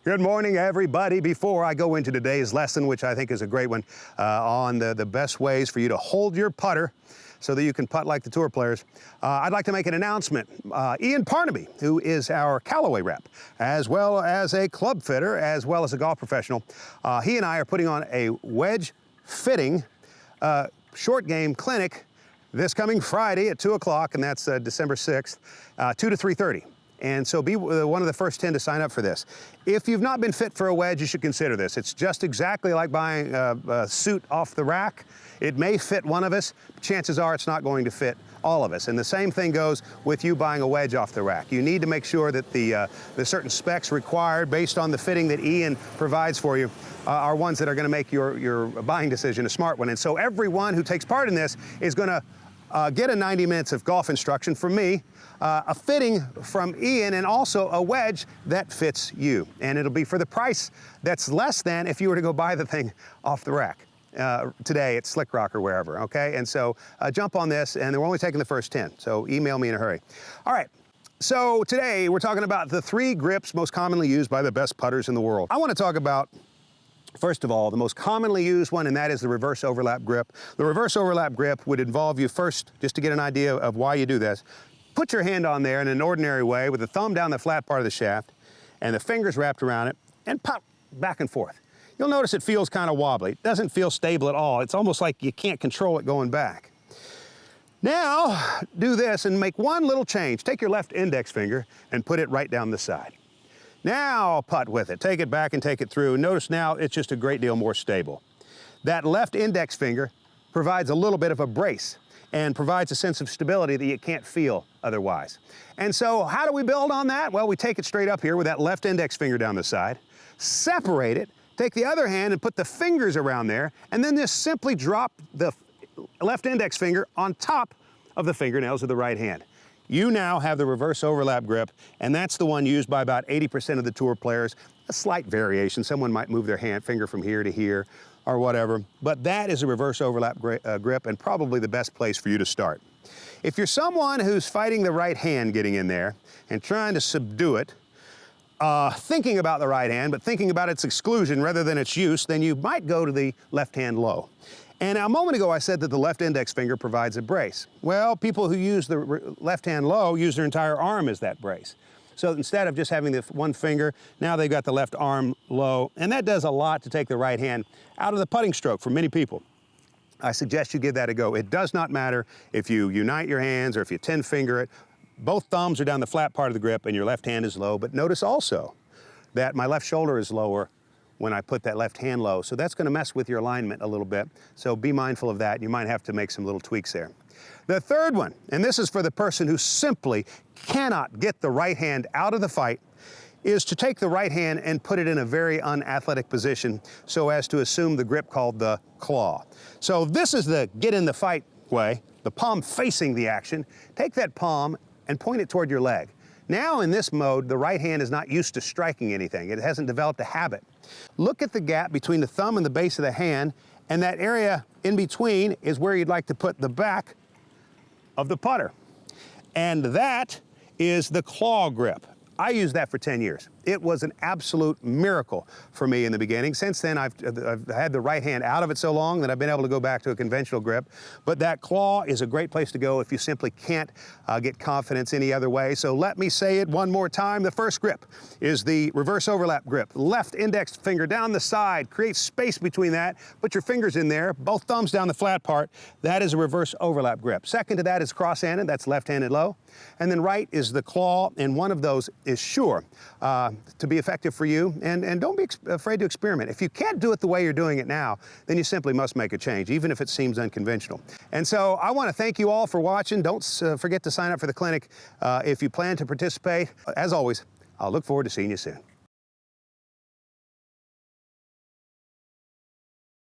Good morning, everybody. Before I go into today's lesson, which I think is a great one, on the best ways for you to hold your putter so that you can putt like the tour players, I'd like to make an announcement. Ian Parnaby, who is our Callaway rep, as well as a club fitter, as well as a golf professional, he and I are putting on a wedge fitting short game clinic this coming Friday at 2 o'clock, and that's December 6th, 2 to 3:30. And so be one of the first 10 to sign up for this. If you've not been fit for a wedge, you should consider this. It's just exactly like buying a suit off the rack. It may fit one of us. Chances are it's not going to fit all of us. And the same thing goes with you buying a wedge off the rack. You need to make sure that the certain specs required based on the fitting that Ian provides for you are ones that are going to make your buying decision a smart one. And so everyone who takes part in this is going to get a 90 minutes of golf instruction from me, a fitting from Ian, and also a wedge that fits you. And it'll be for the price that's less than if you were to go buy the thing off the rack today at Slick Rock or wherever, okay? And so jump on this, and we're only taking the first 10, so email me in a hurry. All right, so today we're talking about the 3 grips most commonly used by the best putters in the world. I want to talk about, first of all, the most commonly used one, and that is the reverse overlap grip. The reverse overlap grip would involve you first, just to get an idea of why you do this, put your hand on there in an ordinary way with the thumb down the flat part of the shaft and the fingers wrapped around it and pop back and forth. You'll notice it feels kind of wobbly. It doesn't feel stable at all. It's almost like you can't control it going back. Now, do this and make one little change. Take your left index finger and put it right down the side. Now putt with it. Take it back and take it through. Notice now it's just a great deal more stable. That left index finger provides a little bit of a brace and provides a sense of stability that you can't feel otherwise. And so how do we build on that? Well, we take it straight up here with that left index finger down the side, separate it, take the other hand and put the fingers around there, and then just simply drop the left index finger on top of the fingernails of the right hand. You now have the reverse overlap grip, and that's the one used by about 80% of the tour players. A slight variation. Someone might move their finger from here to here or whatever, but that is a reverse overlap grip and probably the best place for you to start. If you're someone who's fighting the right hand getting in there and trying to subdue it, thinking about the right hand, but thinking about its exclusion rather than its use, then you might go to the left hand low. And a moment ago, I said that the left index finger provides a brace. Well, people who use the left hand low use their entire arm as that brace. So instead of just having the one finger, now they've got the left arm low, and that does a lot to take the right hand out of the putting stroke for many people. I suggest you give that a go. It does not matter if you unite your hands or if you 10-finger it. Both thumbs are down the flat part of the grip and your left hand is low, but notice also that my left shoulder is lower when I put that left hand low. So that's going to mess with your alignment a little bit. So be mindful of that. You might have to make some little tweaks there. The third one, and this is for the person who simply cannot get the right hand out of the fight, is to take the right hand and put it in a very unathletic position so as to assume the grip called the claw. So this is the get in the fight way, the palm facing the action. Take that palm and point it toward your leg. Now in this mode, the right hand is not used to striking anything. It hasn't developed a habit. Look at the gap between the thumb and the base of the hand, and that area in between is where you'd like to put the back of the putter. And that is the claw grip. I used that for 10 years. It was an absolute miracle for me in the beginning. Since then, I've had the right hand out of it so long that I've been able to go back to a conventional grip. But that claw is a great place to go if you simply can't get confidence any other way. So let me say it one more time. The first grip is the reverse overlap grip. Left index finger down the side, create space between that, put your fingers in there, both thumbs down the flat part. That is a reverse overlap grip. Second to that is cross-handed, that's left-handed low. And then right is the claw, and one of those is sure to be effective for you, and don't be afraid to experiment. If you can't do it the way you're doing it now, then you simply must make a change, even if it seems unconventional. And so I want to thank you all for watching. Don't forget to sign up for the clinic if you plan to participate. As always, I'll look forward to seeing you soon.